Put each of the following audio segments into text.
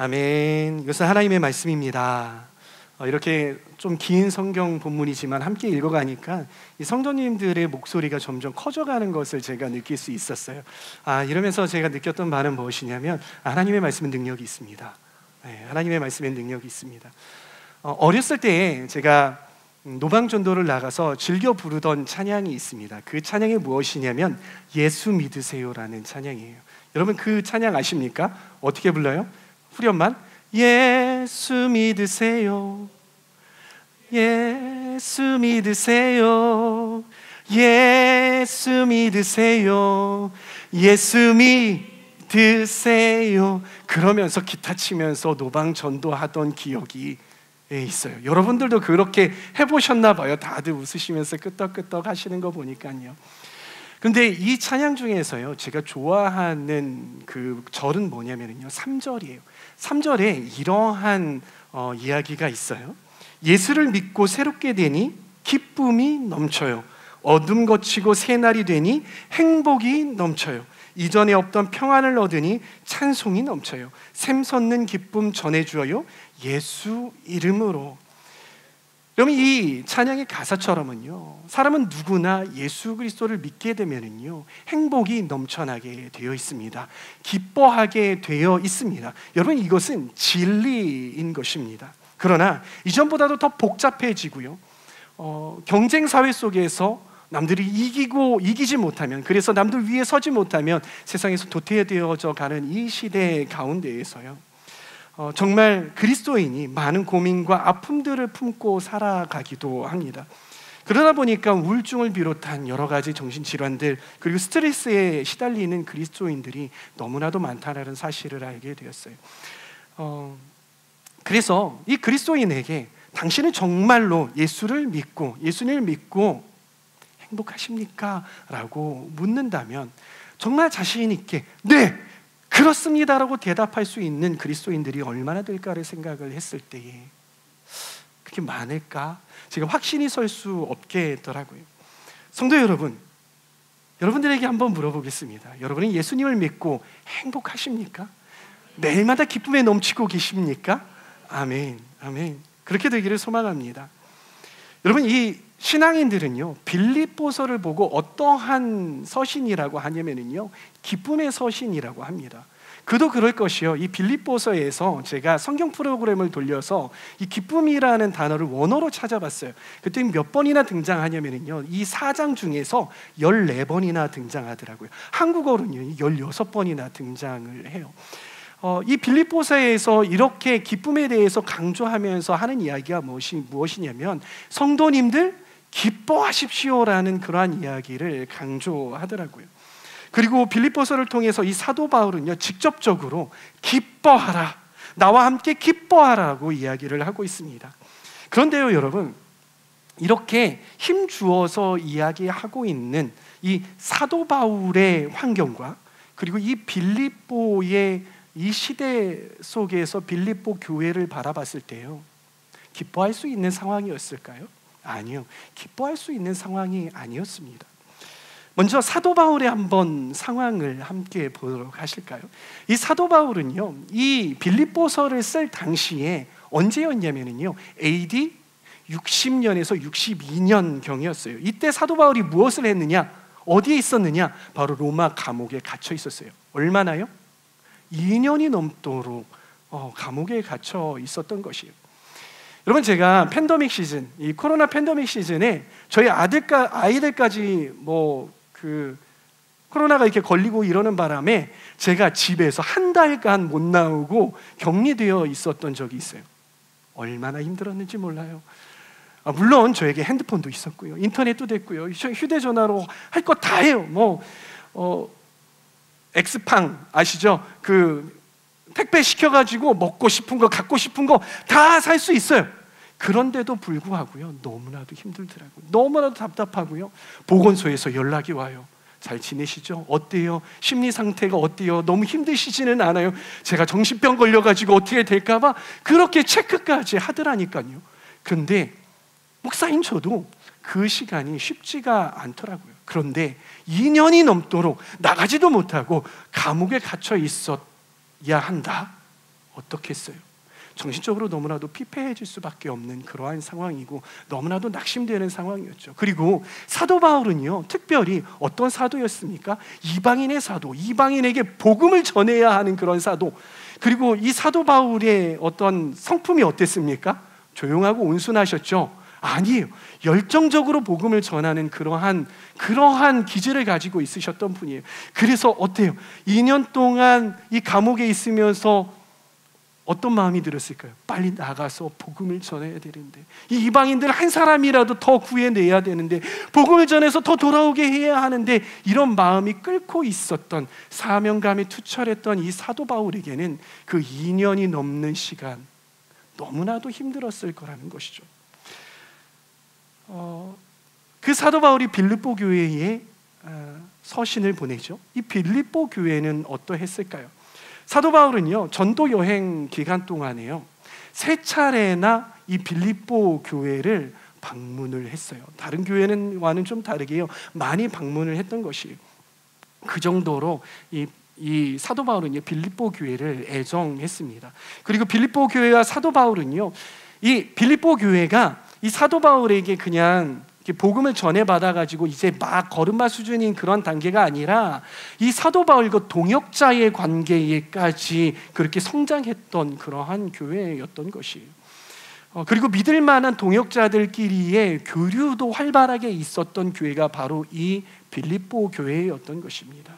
아멘. 이것은 하나님의 말씀입니다. 이렇게 좀 긴 성경 본문이지만 함께 읽어가니까 이 성도님들의 목소리가 점점 커져가는 것을 제가 느낄 수 있었어요. 이러면서 제가 느꼈던 바는 무엇이냐면 하나님의 말씀은 능력이 있습니다. 네, 하나님의 말씀에 능력이 있습니다. 어렸을 때 제가 노방전도를 나가서 즐겨 부르던 찬양이 있습니다. 그 찬양이 무엇이냐면 예수 믿으세요라는 찬양이에요. 여러분 그 찬양 아십니까? 어떻게 불러요? 후렴만 예수 믿으세요, 예수 믿으세요, 예수 믿으세요, 예수 믿으세요. 그러면서 기타 치면서 노방 전도하던 기억이 있어요. 여러분들도 그렇게 해보셨나 봐요. 다들 웃으시면서 끄떡끄떡 하시는 거 보니까요. 근데 이 찬양 중에서요, 제가 좋아하는 그 절은 뭐냐면요, 3절이에요. 3절에 이러한 이야기가 있어요. 예수를 믿고 새롭게 되니 기쁨이 넘쳐요. 어둠 거치고 새날이 되니 행복이 넘쳐요. 이전에 없던 평안을 얻으니 찬송이 넘쳐요. 샘솟는 기쁨 전해주어요, 예수 이름으로. 그럼 이 찬양의 가사처럼은요, 사람은 누구나 예수 그리스도를 믿게 되면은요 행복이 넘쳐나게 되어 있습니다. 기뻐하게 되어 있습니다. 여러분 이것은 진리인 것입니다. 그러나 이전보다도 더 복잡해지고요, 경쟁 사회 속에서 남들이 이기지 못하면, 그래서 남들 위에 서지 못하면 세상에서 도태되어져 가는 이 시대 가운데에서요, 정말 그리스도인이 많은 고민과 아픔들을 품고 살아가기도 합니다. 그러다 보니까 우울증을 비롯한 여러 가지 정신질환들, 그리고 스트레스에 시달리는 그리스도인들이 너무나도 많다는 사실을 알게 되었어요. 그래서 이 그리스도인에게 당신은 정말로 예수님을 믿고 행복하십니까? 라고 묻는다면 정말 자신 있게 네! 그렇습니다라고 대답할 수 있는 그리스도인들이 얼마나 될까를 생각을 했을 때에 그렇게 많을까? 제가 확신이 설 수 없겠더라고요. 성도 여러분, 여러분들에게 한번 물어보겠습니다. 여러분은 예수님을 믿고 행복하십니까? 매일마다 기쁨에 넘치고 계십니까? 아멘, 아멘. 그렇게 되기를 소망합니다. 여러분 이 신앙인들은요, 빌립보서를 보고 어떠한 서신이라고 하냐면요, 기쁨의 서신이라고 합니다. 그도 그럴 것이요, 이 빌립보서에서 제가 성경 프로그램을 돌려서 이 기쁨이라는 단어를 원어로 찾아봤어요. 그때 몇 번이나 등장하냐면요, 이 4장 중에서 14번이나 등장하더라고요. 한국어로는요 16번이나 등장을 해요. 이 빌립보서에서 이렇게 기쁨에 대해서 강조하면서 하는 이야기가 무엇이냐면 성도님들 기뻐하십시오라는 그러한 이야기를 강조하더라고요. 그리고 빌립보서를 통해서 이 사도 바울은요 직접적으로 기뻐하라, 나와 함께 기뻐하라고 이야기를 하고 있습니다. 그런데요 여러분, 이렇게 힘주어서 이야기하고 있는 이 사도 바울의 환경과 그리고 이 빌립보의 이 시대 속에서 빌립보 교회를 바라봤을 때요, 기뻐할 수 있는 상황이었을까요? 아니요, 기뻐할 수 있는 상황이 아니었습니다. 먼저 사도 바울의 한번 상황을 함께 보도록 하실까요? 이 사도 바울은요, 이 빌립보서를 쓸 당시에 언제였냐면요, AD 60년에서 62년 경이었어요. 이때 사도 바울이 무엇을 했느냐? 어디에 있었느냐? 바로 로마 감옥에 갇혀 있었어요. 얼마나요? 2년이 넘도록 감옥에 갇혀 있었던 것이에요. 여러분 제가 팬데믹 시즌, 이 코로나 팬데믹 시즌에 저희 아이들까지 코로나가 이렇게 걸리고 이러는 바람에 제가 집에서 한 달간 못 나오고 격리되어 있었던 적이 있어요. 얼마나 힘들었는지 몰라요. 물론 저에게 핸드폰도 있었고요, 인터넷도 됐고요, 휴대전화로 할 거 다 해요. 엑스팡 아시죠? 그 택배 시켜가지고 먹고 싶은 거, 갖고 싶은 거 다 살 수 있어요. 그런데도 불구하고요, 너무나도 힘들더라고요. 너무나도 답답하고요. 보건소에서 연락이 와요. 잘 지내시죠? 어때요? 심리 상태가 어때요? 너무 힘드시지는 않아요? 제가 정신병 걸려가지고 어떻게 될까봐 그렇게 체크까지 하더라니까요. 그런데 목사인 저도 그 시간이 쉽지가 않더라고요. 그런데 2년이 넘도록 나가지도 못하고 감옥에 갇혀 있어야 한다? 어떻겠어요? 정신적으로 너무나도 피폐해질 수밖에 없는 그러한 상황이고 너무나도 낙심되는 상황이었죠. 그리고 사도 바울은요, 특별히 어떤 사도였습니까? 이방인의 사도, 이방인에게 복음을 전해야 하는 그런 사도. 그리고 이 사도 바울의 어떤 성품이 어땠습니까? 조용하고 온순하셨죠? 아니에요. 열정적으로 복음을 전하는 그러한 기질을 가지고 있으셨던 분이에요. 그래서 어때요? 2년 동안 이 감옥에 있으면서 어떤 마음이 들었을까요? 빨리 나가서 복음을 전해야 되는데, 이 이방인들 한 사람이라도 더 구해내야 되는데, 복음을 전해서 더 돌아오게 해야 하는데, 이런 마음이 끓고 있었던, 사명감이 투철했던 이 사도 바울에게는 그 2년이 넘는 시간 너무나도 힘들었을 거라는 것이죠. 그 사도 바울이 빌립보 교회에 서신을 보내죠. 이 빌립보 교회는 어떠했을까요? 사도 바울은요, 전도 여행 기간 동안에요, 3차례나 이 빌립보 교회를 방문을 했어요. 다른 교회와는 좀 다르게요, 많이 방문을 했던 것이에요. 그 정도로 이 사도 바울은요, 빌립보 교회를 애정했습니다. 그리고 빌립보 교회와 사도 바울은요, 이 빌립보 교회가 이 사도 바울에게 그냥 복음을 전해받아가지고 이제 막 걸음마 수준인 그런 단계가 아니라 이 사도 바울과 동역자의 관계에까지 그렇게 성장했던 그러한 교회였던 것이에요. 그리고 믿을 만한 동역자들끼리의 교류도 활발하게 있었던 교회가 바로 이 빌립보 교회였던 것입니다.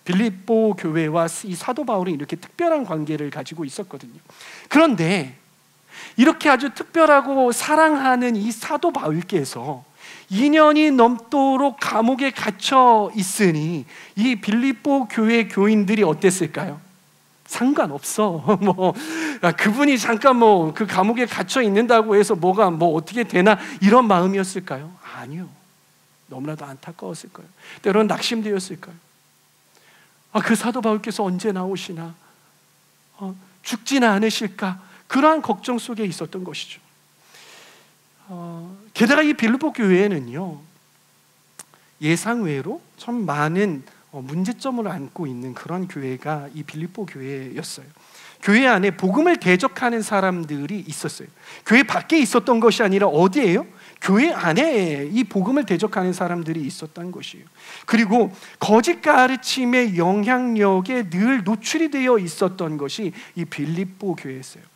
빌립보 교회와 이 사도 바울은 이렇게 특별한 관계를 가지고 있었거든요. 그런데 이렇게 아주 특별하고 사랑하는 이 사도 바울께서 2년이 넘도록 감옥에 갇혀 있으니 이 빌립보 교회 교인들이 어땠을까요? 상관없어. 그분이 잠깐 그 감옥에 갇혀 있는다고 해서 뭐가 어떻게 되나, 이런 마음이었을까요? 아니요. 너무나도 안타까웠을 거예요. 때로는 낙심되었을 거예요. 그 사도 바울께서 언제 나오시나? 죽지는 않으실까? 그러한 걱정 속에 있었던 것이죠. 게다가 이 빌립보 교회에는요, 예상외로 참 많은 문제점을 안고 있는 그런 교회가 이 빌립보 교회였어요. 교회 안에 복음을 대적하는 사람들이 있었어요. 교회 밖에 있었던 것이 아니라 어디예요? 교회 안에 이 복음을 대적하는 사람들이 있었던 것이에요. 그리고 거짓 가르침의 영향력에 늘 노출이 되어 있었던 것이 이 빌립보 교회였어요.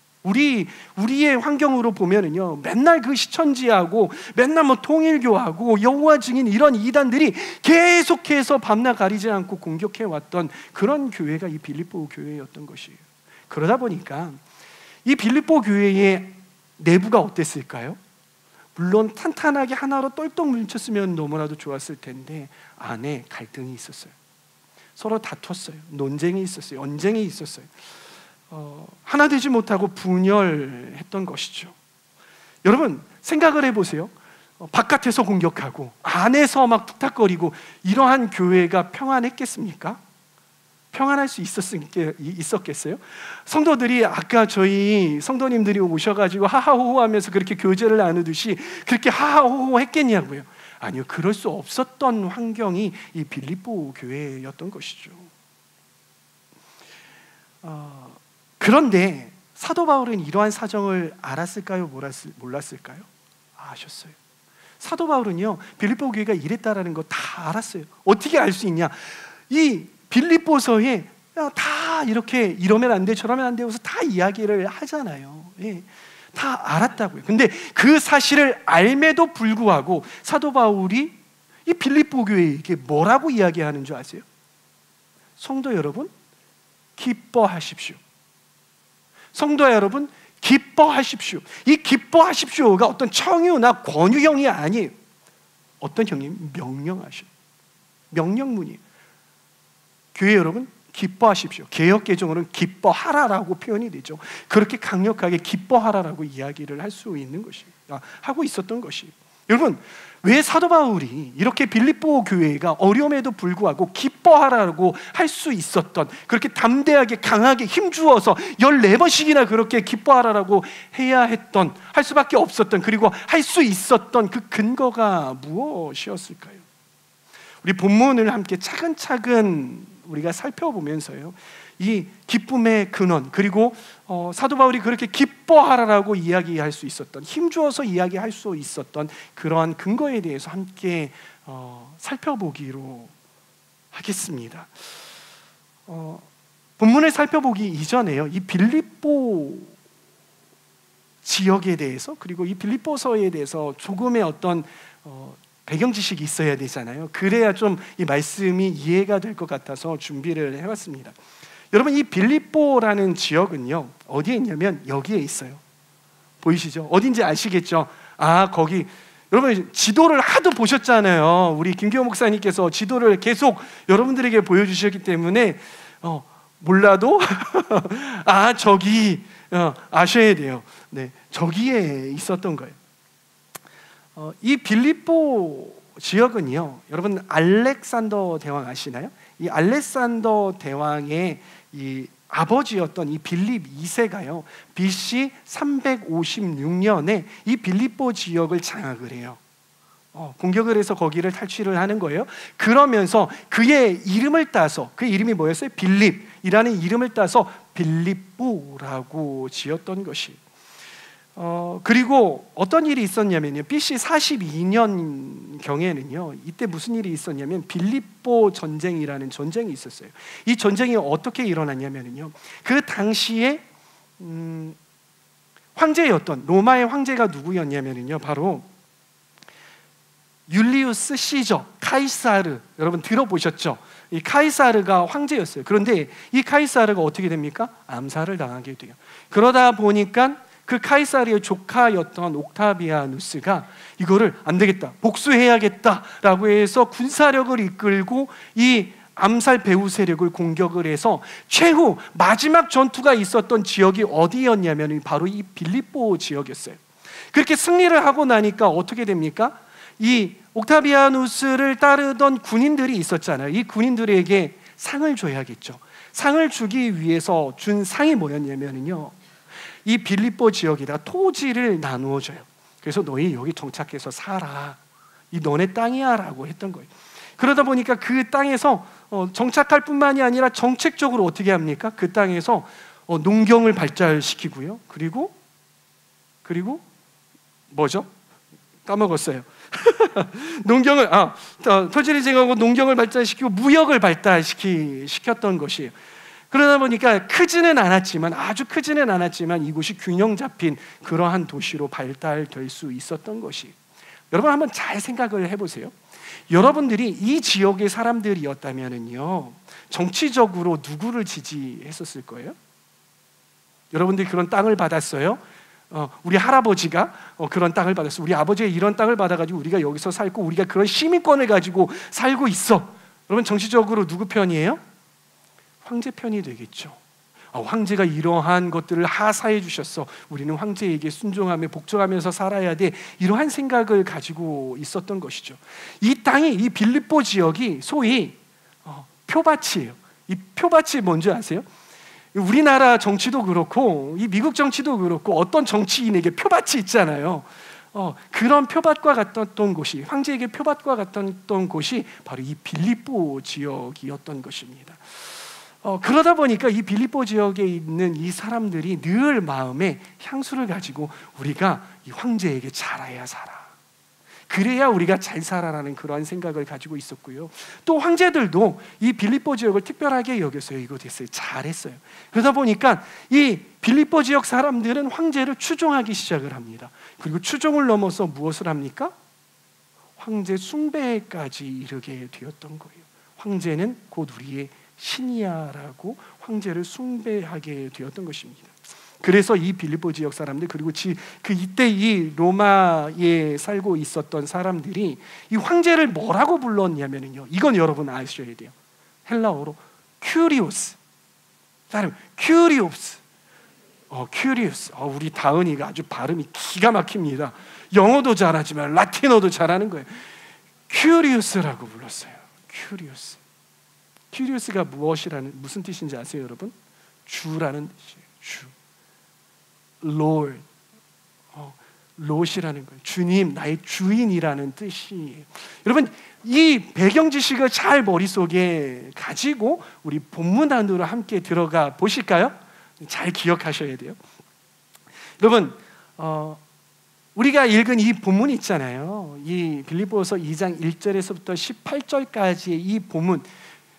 우리의 환경으로 보면은요, 맨날 그 시천지하고 맨날 통일교하고 여호와 증인 이런 이단들이 계속해서 밤낮 가리지 않고 공격해 왔던 그런 교회가 이 빌립보 교회였던 것이에요. 그러다 보니까 이 빌립보 교회의 내부가 어땠을까요? 물론 탄탄하게 하나로 똘똘 뭉쳤으면 너무나도 좋았을 텐데 안에 갈등이 있었어요. 서로 다퉜어요. 논쟁이 있었어요. 언쟁이 있었어요. 하나 되지 못하고 분열했던 것이죠. 여러분 생각을 해보세요. 바깥에서 공격하고 안에서 막 툭탁거리고 이러한 교회가 평안했겠습니까? 평안할 수 있었겠어요? 성도들이 아까 저희 성도님들이 오셔가지고 하하호호 하면서 그렇게 교제를 나누듯이 그렇게 하하호호 했겠냐고요? 아니요, 그럴 수 없었던 환경이 이 빌립보 교회였던 것이죠. 그런데 사도 바울은 이러한 사정을 알았을까요? 몰랐을까요? 아셨어요. 사도 바울은요, 빌립보 교회가 이랬다라는 거 다 알았어요. 어떻게 알 수 있냐? 이 빌립보서에 다 이렇게 이러면 안 돼, 저러면 안 돼 해서 다 이야기를 하잖아요. 예, 다 알았다고요. 근데 그 사실을 알매도 불구하고 사도 바울이 이 빌립보 교회에게 뭐라고 이야기하는 줄 아세요? 성도 여러분, 기뻐하십시오. 성도 여러분, 기뻐하십시오. 이 기뻐하십시오가 어떤 청유나 권유형이 아니에요. 어떤 형이 명령하셔. 명령문이에요. 교회 여러분, 기뻐하십시오. 개역개정으로는 기뻐하라라고 표현이 되죠. 그렇게 강력하게 기뻐하라라고 이야기를 할 수 있는 것이 하고 있었던 것이. 여러분, 왜 사도 바울이 이렇게 빌립보 교회가 어려움에도 불구하고 기뻐하라고 할 수 있었던, 그렇게 담대하게 강하게 힘주어서 14번씩이나 그렇게 기뻐하라고 해야 했던, 할 수밖에 없었던, 그리고 할 수 있었던 그 근거가 무엇이었을까요? 우리 본문을 함께 차근차근 우리가 살펴보면서요, 이 기쁨의 근원, 그리고 사도 바울이 그렇게 기뻐하라라고 이야기할 수 있었던, 힘주어서 이야기할 수 있었던 그러한 근거에 대해서 함께 살펴보기로 하겠습니다. 본문을 살펴보기 이전에요, 이 빌립보 지역에 대해서, 그리고 이 빌립보서에 대해서 조금의 어떤 배경 지식이 있어야 되잖아요. 그래야 좀 이 말씀이 이해가 될 것 같아서 준비를 해봤습니다. 여러분, 이 빌립보라는 지역은요, 어디에 있냐면 여기에 있어요. 보이시죠? 어딘지 아시겠죠? 거기. 여러분, 지도를 하도 보셨잖아요. 우리 김기호 목사님께서 지도를 계속 여러분들에게 보여주셨기 때문에 몰라도 저기 아셔야 돼요. 네, 저기에 있었던 거예요. 이 빌립보 지역은요, 여러분 알렉산더 대왕 아시나요? 이 알렉산더 대왕의 이 아버지였던 이 빌립 2세가요, BC 356년에 이 빌립보 지역을 장악을 해요. 공격을 해서 거기를 탈취를 하는 거예요. 그러면서 그의 이름을 따서, 그 이름이 뭐였어요? 빌립이라는 이름을 따서 빌립보라고 지었던 것이. 그리고 어떤 일이 있었냐면요, BC 42년 경에는요, 이때 무슨 일이 있었냐면 빌립보 전쟁이라는 전쟁이 있었어요. 이 전쟁이 어떻게 일어났냐면요, 그 당시에 황제였던 로마의 황제가 누구였냐면요, 바로 율리우스 시저, 카이사르. 여러분 들어보셨죠? 이 카이사르가 황제였어요. 그런데 이 카이사르가 어떻게 됩니까? 암살을 당하게 돼요. 그러다 보니까 그 카이사르의 조카였던 옥타비아누스가 이거를 안 되겠다, 복수해야겠다라고 해서 군사력을 이끌고 이 암살 배후 세력을 공격을 해서 최후 마지막 전투가 있었던 지역이 어디였냐면 바로 이 빌립보 지역이었어요. 그렇게 승리를 하고 나니까 어떻게 됩니까? 이 옥타비아누스를 따르던 군인들이 있었잖아요. 이 군인들에게 상을 줘야겠죠. 상을 주기 위해서 준 상이 뭐였냐면요, 이 빌립보 지역에다 토지를 나누어 줘요. 그래서 너희 여기 정착해서 살아, 이 너네 땅이야 라고 했던 거예요. 그러다 보니까 그 땅에서 정착할 뿐만이 아니라 정책적으로 어떻게 합니까? 그 땅에서 농경을 발달시키고요, 그리고 뭐죠? 까먹었어요. 농경을 토지를 제공하고 농경을 발달시키고 무역을 발달시켰던 것이에요. 그러다 보니까 크지는 않았지만, 아주 크지는 않았지만 이곳이 균형 잡힌 그러한 도시로 발달될 수 있었던 것이. 여러분 한번 잘 생각을 해보세요. 여러분들이 이 지역의 사람들이었다면요, 정치적으로 누구를 지지했었을 거예요? 여러분들이 그런 땅을 받았어요? 우리 할아버지가 그런 땅을 받았어. 우리 아버지가 이런 땅을 받아가지고 우리가 여기서 살고 우리가 그런 시민권을 가지고 살고 있어. 여러분 정치적으로 누구 편이에요? 황제 편이 되겠죠. 황제가 이러한 것들을 하사해 주셨어. 우리는 황제에게 순종하며 복종하면서 살아야 돼. 이러한 생각을 가지고 있었던 것이죠. 이 땅이, 이 빌립보 지역이 소위 표밭이에요. 이 표밭이 뭔지 아세요? 우리나라 정치도 그렇고 이 미국 정치도 그렇고 어떤 정치인에게 표밭이 있잖아요. 그런 표밭과 같았던 곳이, 황제에게 표밭과 같았던 곳이 바로 이 빌립보 지역이었던 것입니다. 그러다 보니까 이 빌립보 지역에 있는 이 사람들이 늘 마음에 향수를 가지고 우리가 이 황제에게 잘해야 살아, 그래야 우리가 잘 살아라는 그러한 생각을 가지고 있었고요. 또 황제들도 이 빌립보 지역을 특별하게 여겼어요. 이거 됐어요, 잘했어요. 그러다 보니까 이 빌립보 지역 사람들은 황제를 추종하기 시작을 합니다. 그리고 추종을 넘어서 무엇을 합니까? 황제 숭배까지 이르게 되었던 거예요. 황제는 곧 우리의 신이야라고 황제를 숭배하게 되었던 것입니다. 그래서 이 빌립보 지역 사람들, 그리고 이때 이 로마에 살고 있었던 사람들이 이 황제를 뭐라고 불렀냐면요, 이건 여러분 아셔야 돼요. 헬라어로 큐리오스. 다른 큐리오스. 큐리오스. 우리 다은이가 아주 발음이 기가 막힙니다. 영어도 잘하지만 라틴어도 잘하는 거예요. 큐리오스라고 불렀어요. 큐리오스. 큐리오스가 무슨 뜻인지 아세요, 여러분? 주라는 뜻이에요. 주. Lord. 롯이라는 거예요. 주님, 나의 주인이라는 뜻이에요. 여러분, 이 배경 지식을 잘 머릿속에 가지고 우리 본문 안으로 함께 들어가 보실까요? 잘 기억하셔야 돼요. 여러분, 우리가 읽은 이 본문 있잖아요. 이 빌립보서 2장 1절에서부터 18절까지의 이 본문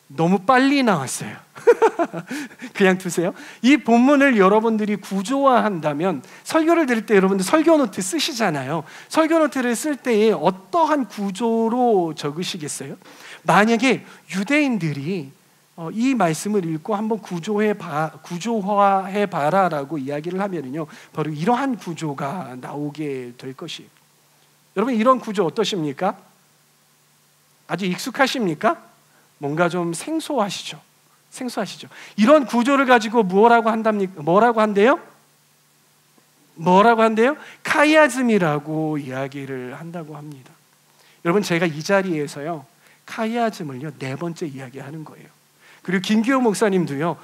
너무 빨리 나왔어요. 그냥 두세요. 이 본문을 여러분들이 구조화한다면, 설교를 들을 때 여러분들 설교 노트 쓰시잖아요. 설교 노트를 쓸 때에 어떠한 구조로 적으시겠어요? 만약에 유대인들이 이 말씀을 읽고 한번 구조화해봐라라고 이야기를 하면요, 바로 이러한 구조가 나오게 될 것이에요. 여러분, 이런 구조 어떠십니까? 아주 익숙하십니까? 뭔가 좀 생소하시죠? 생소하시죠? 이런 구조를 가지고 뭐라고 한답니까? 뭐라고 한대요? 뭐라고 한대요? 카이아즘이라고 이야기를 한다고 합니다. 여러분, 제가 이 자리에서요, 카이아즘을요 4번째 이야기하는 거예요. 그리고 김기호 목사님도요,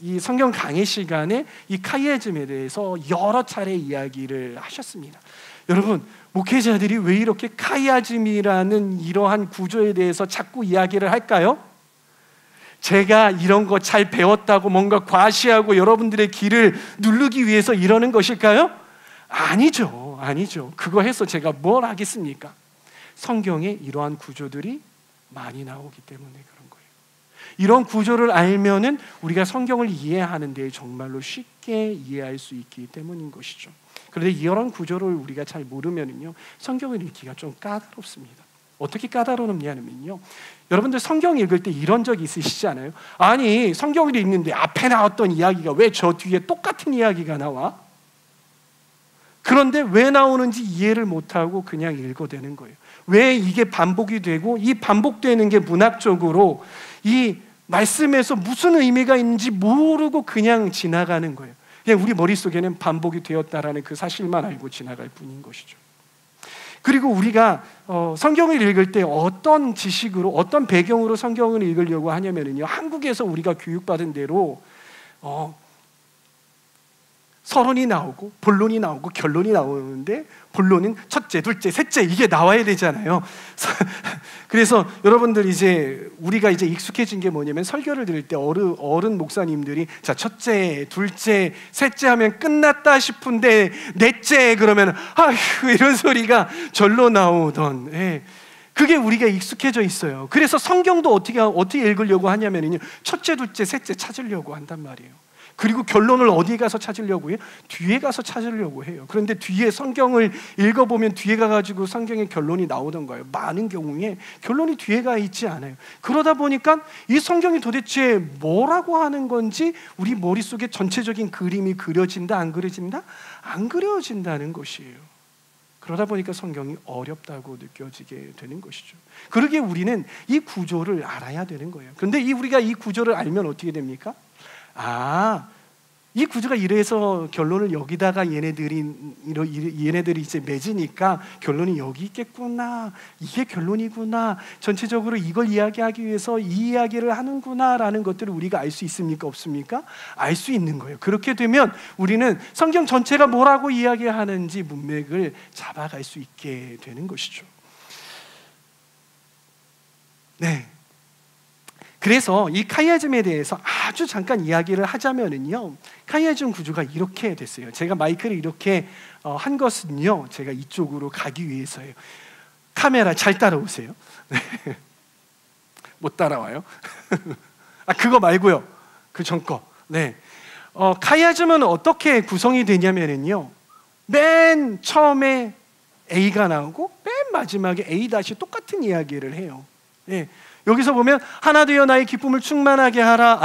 이 성경 강의 시간에 이 카이아즘에 대해서 여러 차례 이야기를 하셨습니다. 여러분, 목회자들이 왜 이렇게 카이아즘이라는 이러한 구조에 대해서 자꾸 이야기를 할까요? 제가 이런 거 잘 배웠다고 뭔가 과시하고 여러분들의 귀를 누르기 위해서 이러는 것일까요? 아니죠. 아니죠. 그거 해서 제가 뭘 하겠습니까? 성경에 이러한 구조들이 많이 나오기 때문에 그런 거예요. 이런 구조를 알면은 우리가 성경을 이해하는 데 정말로 쉽게 이해할 수 있기 때문인 것이죠. 그런데 이런 구조를 우리가 잘 모르면은요, 성경을 읽기가 좀 까다롭습니다. 어떻게 까다롭냐면요, 여러분들 성경 읽을 때 이런 적 있으시지 않아요? 아니, 성경을 읽는데 앞에 나왔던 이야기가 왜 저 뒤에 똑같은 이야기가 나와? 그런데 왜 나오는지 이해를 못하고 그냥 읽어대는 거예요. 왜 이게 반복이 되고, 이 반복되는 게 문학적으로 이 말씀에서 무슨 의미가 있는지 모르고 그냥 지나가는 거예요. 그냥 우리 머릿속에는 반복이 되었다라는 그 사실만 알고 지나갈 뿐인 것이죠. 그리고 우리가 성경을 읽을 때 어떤 지식으로, 어떤 배경으로 성경을 읽으려고 하냐면요, 한국에서 우리가 교육받은 대로 서론이 나오고 본론이 나오고 결론이 나오는데, 본론은 첫째, 둘째, 셋째 이게 나와야 되잖아요. 그래서 여러분들 이제 우리가 이제 익숙해진 게 뭐냐면, 설교를 들을 때 어른 목사님들이 자, 첫째, 둘째, 셋째 하면 끝났다 싶은데 넷째 그러면 아휴 이런 소리가 절로 나오던, 그게 우리가 익숙해져 있어요. 그래서 성경도 어떻게 읽으려고 하냐면요, 첫째, 둘째, 셋째 찾으려고 한단 말이에요. 그리고 결론을 어디에 가서 찾으려고 해요? 뒤에 가서 찾으려고 해요. 그런데 뒤에 성경을 읽어보면 뒤에 가가지고 성경의 결론이 나오던 거예요. 많은 경우에 결론이 뒤에 가 있지 않아요. 그러다 보니까 이 성경이 도대체 뭐라고 하는 건지 우리 머릿속에 전체적인 그림이 그려진다, 안 그려진다? 안 그려진다는 것이에요. 그러다 보니까 성경이 어렵다고 느껴지게 되는 것이죠. 그러기에 우리는 이 구조를 알아야 되는 거예요. 그런데 우리가 이 구조를 알면 어떻게 됩니까? 이 구조가 이래서 결론을 여기다가 얘네들이 이제 맺으니까 결론이 여기 있겠구나, 이게 결론이구나, 전체적으로 이걸 이야기하기 위해서 이 이야기를 하는구나라는 것들을 우리가 알 수 있습니까? 없습니까? 알 수 있는 거예요. 그렇게 되면 우리는 성경 전체가 뭐라고 이야기하는지 문맥을 잡아갈 수 있게 되는 것이죠. 네. 그래서 이 카이아즘에 대해서 아주 잠깐 이야기를 하자면은요, 카이아즘 구조가 이렇게 됐어요. 제가 마이크를 이렇게 한 것은요, 제가 이쪽으로 가기 위해서예요. 카메라 잘 따라오세요. 못 따라와요? 그거 말고요, 그 전 거. 네. 카이아즘은 어떻게 구성이 되냐면은요, 맨 처음에 A가 나오고 맨 마지막에 A 다시 똑같은 이야기를 해요. 네. 여기서 보면 하나 되어 나의 기쁨을 충만하게 하라,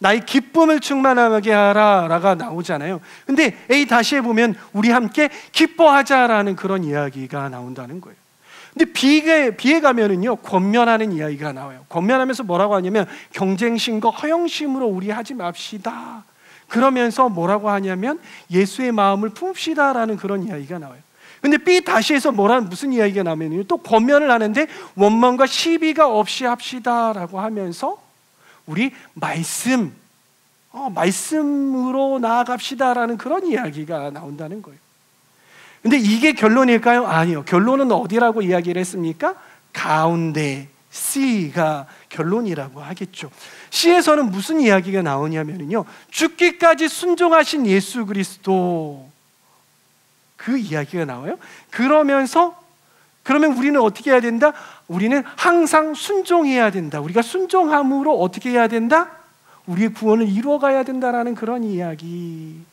나의 기쁨을 충만하게 하라 라가 나오잖아요. 근데 A 다시에 보면 우리 함께 기뻐하자라는 그런 이야기가 나온다는 거예요. 근데 B에 가면은요, 권면하는 이야기가 나와요. 권면하면서 뭐라고 하냐면, 경쟁심과 허영심으로 우리 하지 맙시다. 그러면서 뭐라고 하냐면, 예수의 마음을 품읍시다라는 그런 이야기가 나와요. 근데 B 다시에서 무슨 이야기가 나면요, 또 권면을 하는데 원망과 시비가 없이 합시다라고 하면서 우리 말씀으로 나아갑시다라는 그런 이야기가 나온다는 거예요. 근데 이게 결론일까요? 아니요. 결론은 어디라고 이야기를 했습니까? 가운데 C가 결론이라고 하겠죠. C에서는 무슨 이야기가 나오냐면요, 죽기까지 순종하신 예수 그리스도, 그 이야기가 나와요. 그러면 우리는 어떻게 해야 된다? 우리는 항상 순종해야 된다. 우리가 순종함으로 어떻게 해야 된다? 우리의 구원을 이루어가야 된다라는 그런 이야기가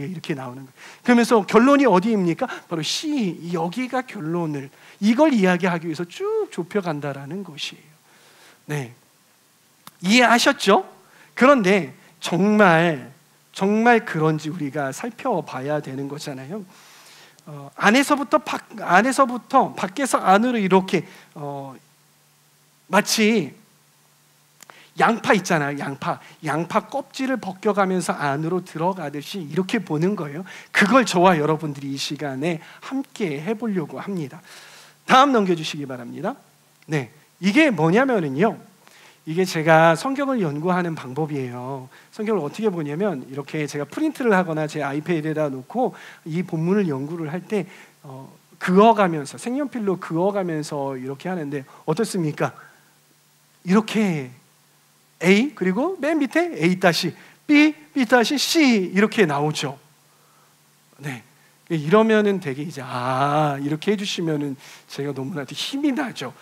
이렇게 나오는 거예요. 그러면서 결론이 어디입니까? 바로 C, 여기가 결론을, 이걸 이야기하기 위해서 쭉 좁혀간다라는 것이에요. 네, 이해하셨죠? 그런데 정말 그런지 우리가 살펴봐야 되는 거잖아요. 안에서부터 밖에서 안으로 이렇게 마치 양파 있잖아요. 양파 껍질을 벗겨가면서 안으로 들어가듯이 이렇게 보는 거예요. 그걸 저와 여러분들이 이 시간에 함께 해보려고 합니다. 다음 넘겨주시기 바랍니다. 네, 이게 뭐냐면은요, 이게 제가 성경을 연구하는 방법이에요. 성경을 어떻게 보냐면, 이렇게 제가 프린트를 하거나 제 아이패드에다 놓고 이 본문을 연구를 할 때 그어가면서, 색연필로 그어가면서 이렇게 하는데 어떻습니까? 이렇게 A, 그리고 맨 밑에 A-B, B-C 이렇게 나오죠. 네, 이러면은 되게 이제 이렇게 해주시면은 제가 너무나 힘이 나죠.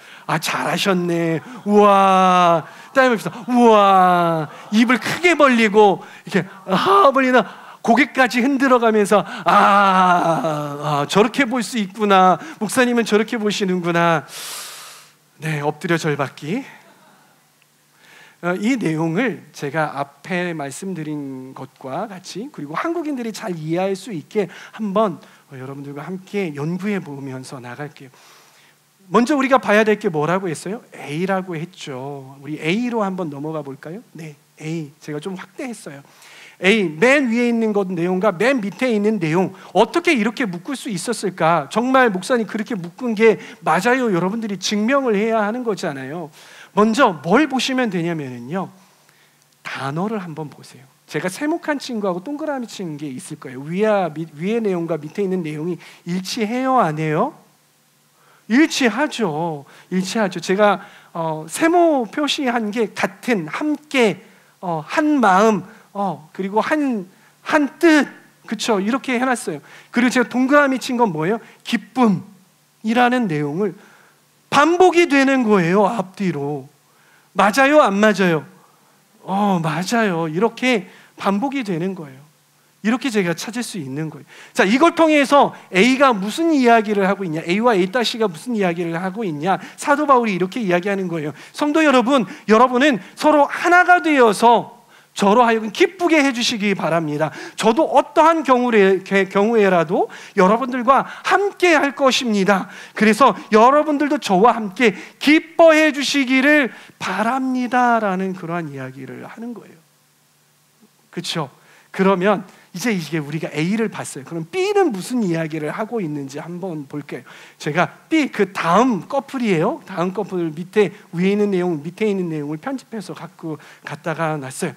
잘하셨네. 우와. 따라하면서 우와. 입을 크게 벌리고 이렇게 벌리나 고개까지 흔들어가면서 저렇게 볼 수 있구나. 목사님은 저렇게 보시는구나. 네, 엎드려 절받기. 이 내용을 제가 앞에 말씀드린 것과 같이, 그리고 한국인들이 잘 이해할 수 있게 한번 여러분들과 함께 연구해 보면서 나갈게요. 먼저 우리가 봐야 될 게 뭐라고 했어요? A라고 했죠. 우리 A로 한번 넘어가 볼까요? 네, A. 제가 좀 확대했어요. A, 맨 위에 있는 것 내용과 맨 밑에 있는 내용, 어떻게 이렇게 묶을 수 있었을까? 정말 목사님 그렇게 묶은 게 맞아요. 여러분들이 증명을 해야 하는 거잖아요. 먼저 뭘 보시면 되냐면요, 단어를 한번 보세요. 제가 세목한 친 거하고 동그라미 친 게 있을 거예요. 위의 내용과 밑에 있는 내용이 일치해요, 안 해요? 일치하죠. 제가 세모 표시한 게 같은, 함께, 한 마음, 그리고 한 뜻, 그렇죠? 이렇게 해놨어요. 그리고 제가 동그라미 친 건 뭐예요? 기쁨이라는 내용을 반복이 되는 거예요, 앞뒤로. 맞아요, 안 맞아요? 맞아요. 이렇게 반복이 되는 거예요. 이렇게 제가 찾을 수 있는 거예요. 자, 이걸 통해서 A가 무슨 이야기를 하고 있냐, A와 A-가 무슨 이야기를 하고 있냐, 사도 바울이 이렇게 이야기하는 거예요. 성도 여러분, 여러분은 서로 하나가 되어서 저로 하여금 기쁘게 해주시기 바랍니다. 저도 어떠한 경우에라도 여러분들과 함께 할 것입니다. 그래서 여러분들도 저와 함께 기뻐해 주시기를 바랍니다라는 그러한 이야기를 하는 거예요. 그렇죠? 그러면 이제 이게 우리가 A를 봤어요. 그럼 B는 무슨 이야기를 하고 있는지 한번 볼게요. 제가 B, 그 다음 커플이에요. 다음 커플 밑에, 위에 있는 내용, 밑에 있는 내용을 편집해서 갖다가 놨어요.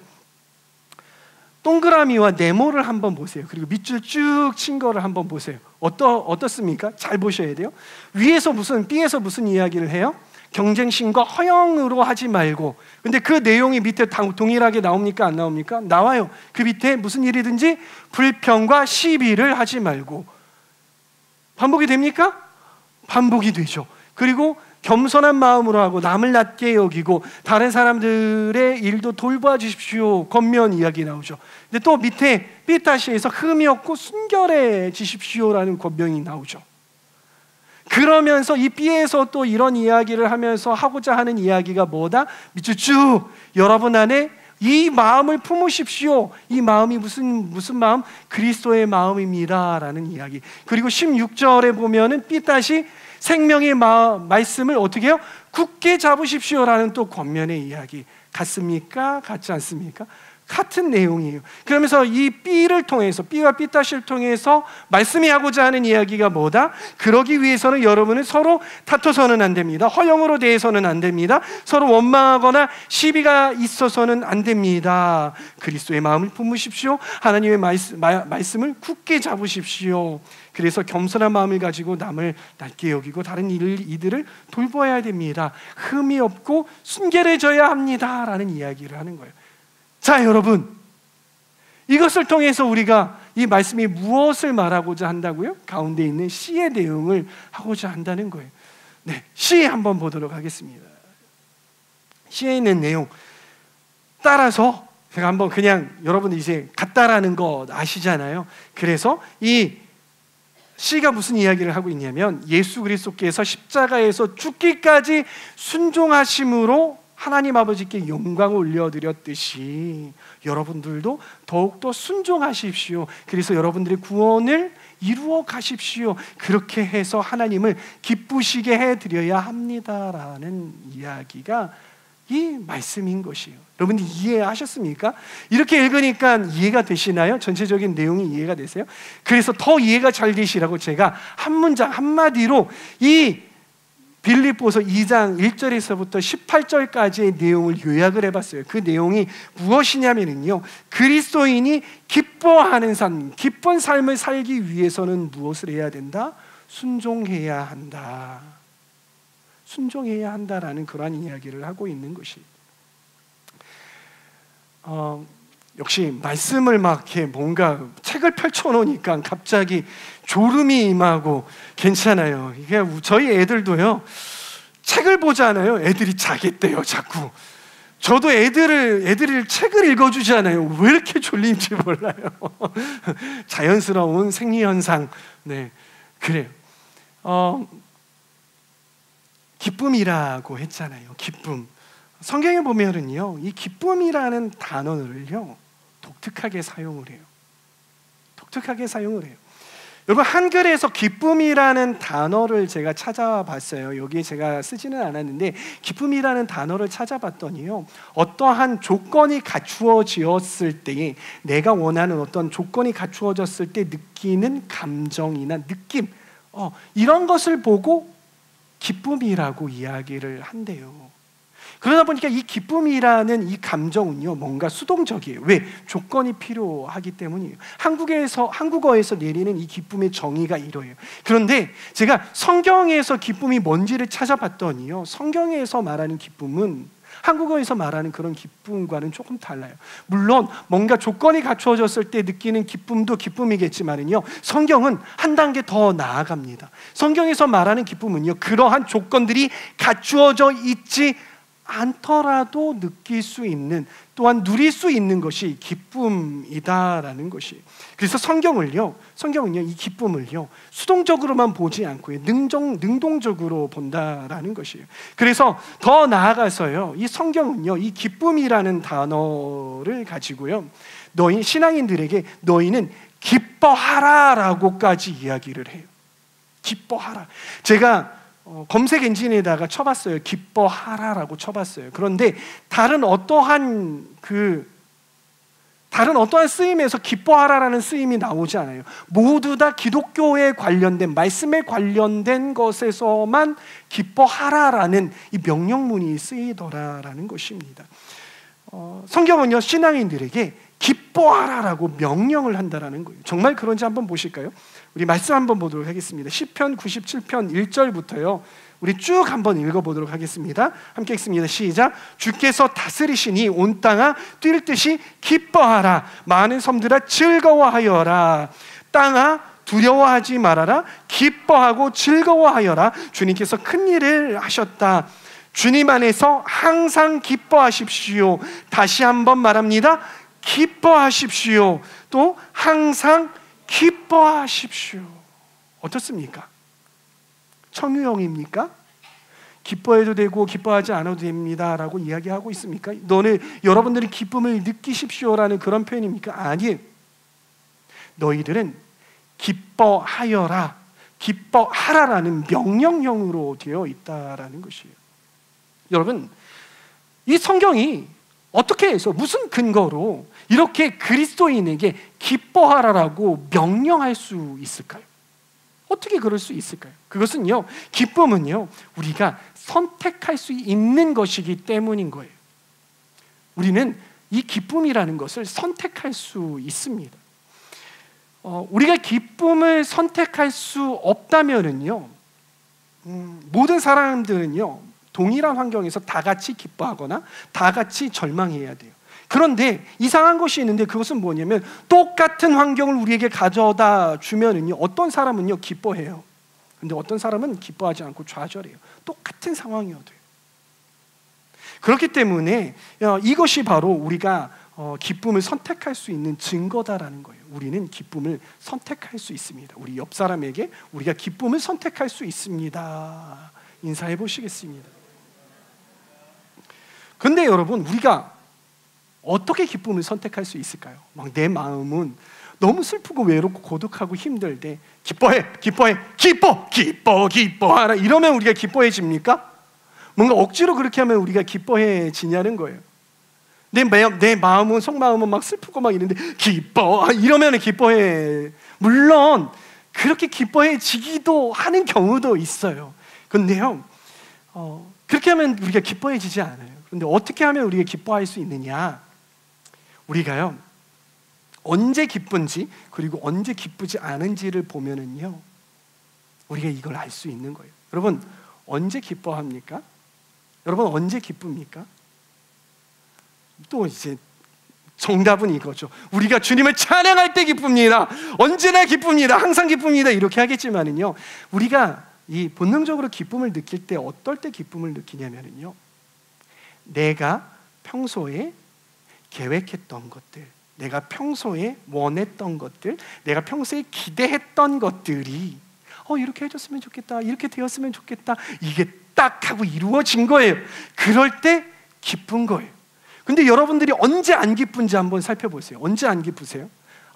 동그라미와 네모를 한번 보세요. 그리고 밑줄 쭉 친 거를 한번 보세요. 어떻습니까? 잘 보셔야 돼요. B에서 무슨 이야기를 해요? 경쟁심과 허영으로 하지 말고. 근데 그 내용이 밑에 동일하게 나옵니까? 안 나옵니까? 나와요. 그 밑에 무슨 일이든지 불평과 시비를 하지 말고. 반복이 됩니까? 반복이 되죠. 그리고 겸손한 마음으로 하고 남을 낮게 여기고 다른 사람들의 일도 돌봐주십시오. 겉면 이야기 나오죠. 근데 또 밑에 B-에서 흠이 없고 순결해지십시오라는 겉면이 나오죠. 그러면서 이 B에서 또 이런 이야기를 하면서 하고자 하는 이야기가 뭐다? 밑줄 쭉, 여러분 안에 이 마음을 품으십시오. 이 마음이 무슨 마음? 그리스도의 마음입니다 라는 이야기. 그리고 16절에 보면은 B- 생명의 말씀을 어떻게 해요? 굳게 잡으십시오라는 또 겉면의 이야기. 같습니까? 같지 않습니까? 같은 내용이에요. 그러면서 이 B를 통해서, B와 B-를 통해서 말씀이 하고자 하는 이야기가 뭐다? 그러기 위해서는 여러분은 서로 다퉈서는 안 됩니다. 허영으로 대해서는 안 됩니다. 서로 원망하거나 시비가 있어서는 안 됩니다. 그리스도의 마음을 품으십시오. 하나님의 말씀을 굳게 잡으십시오. 그래서 겸손한 마음을 가지고 남을 낮게 여기고 다른 이들을 돌보아야 됩니다. 흠이 없고 순결해져야 합니다 라는 이야기를 하는 거예요. 자, 여러분, 이것을 통해서 우리가 이 말씀이 무엇을 말하고자 한다고요? 가운데 있는 C의 내용을 하고자 한다는 거예요. 네, C 한번 보도록 하겠습니다. C에 있는 내용 따라서 제가 한번 그냥 여러분들 이제 같다라는 거 아시잖아요. 그래서 이 C가 무슨 이야기를 하고 있냐면 예수 그리스도께서 십자가에서 죽기까지 순종하심으로 하나님 아버지께 영광을 올려드렸듯이 여러분들도 더욱더 순종하십시오. 그래서 여러분들의 구원을 이루어 가십시오. 그렇게 해서 하나님을 기쁘시게 해드려야 합니다라는 이야기가 이 말씀인 것이에요. 여러분들 이해하셨습니까? 이렇게 읽으니까 이해가 되시나요? 전체적인 내용이 이해가 되세요? 그래서 더 이해가 잘 되시라고 제가 한 문장 한마디로 이 빌립보서 2장 1절에서부터 18절까지의 내용을 요약을 해봤어요. 그 내용이 무엇이냐면요, 그리스도인이 기뻐하는 삶, 기쁜 삶을 살기 위해서는 무엇을 해야 된다? 순종해야 한다. 순종해야 한다라는 그러한 이야기를 하고 있는 것이. 역시 말씀을 막 이렇게 뭔가 책을 펼쳐놓으니까 갑자기 졸음이 임하고 괜찮아요. 이게 저희 애들도요, 책을 보잖아요. 애들이 자겠대요, 자꾸. 저도 애들을 책을 읽어주잖아요. 왜 이렇게 졸린지 몰라요. 자연스러운 생리현상. 네, 그래요. 기쁨이라고 했잖아요. 기쁨. 성경에 보면은요, 이 기쁨이라는 단어를요 독특하게 사용을 해요. 독특하게 사용을 해요. 여러분, 한글에서 기쁨이라는 단어를 제가 찾아봤어요. 여기 제가 쓰지는 않았는데 기쁨이라는 단어를 찾아봤더니요, 어떠한 조건이 갖추어졌을 때, 내가 원하는 어떤 조건이 갖추어졌을 때 느끼는 감정이나 느낌, 이런 것을 보고 기쁨이라고 이야기를 한대요. 그러다 보니까 이 기쁨이라는 이 감정은요, 뭔가 수동적이에요. 왜? 조건이 필요하기 때문이에요. 한국어에서 내리는 이 기쁨의 정의가 이러해요. 그런데 제가 성경에서 기쁨이 뭔지를 찾아봤더니요, 성경에서 말하는 기쁨은 한국어에서 말하는 그런 기쁨과는 조금 달라요. 물론 뭔가 조건이 갖추어졌을 때 느끼는 기쁨도 기쁨이겠지만은요, 성경은 한 단계 더 나아갑니다. 성경에서 말하는 기쁨은요, 그러한 조건들이 갖추어져 있지 않더라도 느낄 수 있는, 또한 누릴 수 있는 것이 기쁨이다라는 것이. 그래서 성경은요, 이 기쁨을요 수동적으로만 보지 않고요, 능동적으로 본다라는 것이에요. 그래서 더 나아가서요, 이 성경은요, 이 기쁨이라는 단어를 가지고요, 너희 신앙인들에게 너희는 기뻐하라라고까지 이야기를 해요. 기뻐하라. 제가 검색 엔진에다가 쳐봤어요. 기뻐하라라고 쳐봤어요. 그런데 다른 어떠한 쓰임에서 기뻐하라라는 쓰임이 나오지 않아요. 모두 다 기독교에 관련된, 말씀에 관련된 것에서만 기뻐하라라는 이 명령문이 쓰이더라라는 것입니다. 성경은요, 신앙인들에게 기뻐하라라고 명령을 한다라는 거예요. 정말 그런지 한번 보실까요? 우리 말씀 한번 보도록 하겠습니다. 시편 97편 1절부터요 우리 쭉 한번 읽어보도록 하겠습니다. 함께 읽습니다. 시작. 주께서 다스리시니 온 땅아 뛸 듯이 기뻐하라. 많은 섬들아 즐거워하여라. 땅아 두려워하지 말아라. 기뻐하고 즐거워하여라. 주님께서 큰 일을 하셨다. 주님 안에서 항상 기뻐하십시오. 다시 한번 말합니다. 기뻐하십시오. 또 항상 기뻐하십시오. 어떻습니까? 청유형입니까? 기뻐해도 되고 기뻐하지 않아도 됩니다라고 이야기하고 있습니까? 여러분들이 기쁨을 느끼십시오라는 그런 표현입니까? 아니에요. 너희들은 기뻐하여라, 기뻐하라라는 명령형으로 되어 있다라는 것이에요. 여러분, 이 성경이 어떻게 해서 무슨 근거로 이렇게 그리스도인에게 기뻐하라라고 명령할 수 있을까요? 어떻게 그럴 수 있을까요? 그것은요, 기쁨은요, 우리가 선택할 수 있는 것이기 때문인 거예요. 우리는 이 기쁨이라는 것을 선택할 수 있습니다. 우리가 기쁨을 선택할 수 없다면은요, 모든 사람들은요, 동일한 환경에서 다 같이 기뻐하거나 다 같이 절망해야 돼요. 그런데 이상한 것이 있는데, 그것은 뭐냐면 똑같은 환경을 우리에게 가져다 주면은요, 어떤 사람은요 기뻐해요. 근데 어떤 사람은 기뻐하지 않고 좌절해요. 똑같은 상황이어도요. 그렇기 때문에 이것이 바로 우리가 기쁨을 선택할 수 있는 증거다라는 거예요. 우리는 기쁨을 선택할 수 있습니다. 우리 옆 사람에게 우리가 기쁨을 선택할 수 있습니다. 인사해 보시겠습니다. 근데 여러분, 우리가 어떻게 기쁨을 선택할 수 있을까요? 막 내 마음은 너무 슬프고 외롭고 고독하고 힘들 때 기뻐해, 기뻐해, 기뻐하라 이러면 우리가 기뻐해집니까? 뭔가 억지로 그렇게 하면 우리가 기뻐해지냐는 거예요. 내 마음은, 속마음은 막 슬프고 막 이런데 기뻐 이러면 기뻐해. 물론 그렇게 기뻐해지기도 하는 경우도 있어요. 근데요, 그렇게 하면 우리가 기뻐해지지 않아요. 그런데 어떻게 하면 우리가 기뻐할 수 있느냐? 우리가요, 언제 기쁜지 그리고 언제 기쁘지 않은지를 보면은요, 우리가 이걸 알 수 있는 거예요. 여러분, 언제 기뻐합니까? 여러분, 언제 기쁩니까? 또 이제 정답은 이거죠. 우리가 주님을 찬양할 때 기쁩니다. 언제나 기쁩니다. 항상 기쁩니다. 이렇게 하겠지만은요, 우리가 이 본능적으로 기쁨을 느낄 때 어떨 때 기쁨을 느끼냐면은요, 내가 평소에 계획했던 것들, 내가 평소에 원했던 것들, 내가 평소에 기대했던 것들이 이렇게 해줬으면 좋겠다, 이렇게 되었으면 좋겠다, 이게 딱 하고 이루어진 거예요. 그럴 때 기쁜 거예요. 근데 여러분들이 언제 안 기쁜지 한번 살펴보세요. 언제 안 기쁘세요?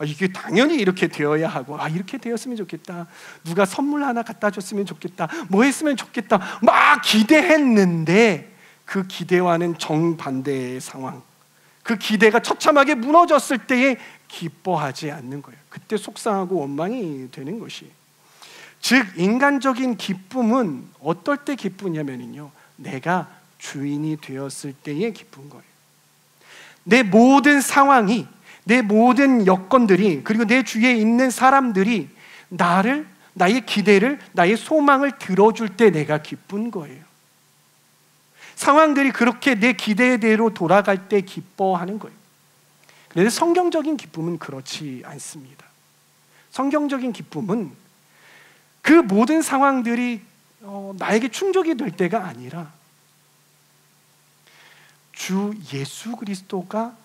이게 당연히 이렇게 되어야 하고, 이렇게 되었으면 좋겠다, 누가 선물 하나 갖다 줬으면 좋겠다, 뭐 했으면 좋겠다 막 기대했는데 그 기대와는 정반대의 상황, 그 기대가 처참하게 무너졌을 때에 기뻐하지 않는 거예요. 그때 속상하고 원망이 되는 것이. 즉, 인간적인 기쁨은 어떨 때 기쁘냐면요, 내가 주인이 되었을 때에 기쁜 거예요. 내 모든 상황이, 내 모든 여건들이, 그리고 내 주위에 있는 사람들이 나의 기대를, 나의 소망을 들어줄 때 내가 기쁜 거예요. 상황들이 그렇게 내 기대대로 돌아갈 때 기뻐하는 거예요. 그런데 성경적인 기쁨은 그렇지 않습니다. 성경적인 기쁨은 그 모든 상황들이 나에게 충족이 될 때가 아니라 주 예수 그리스도가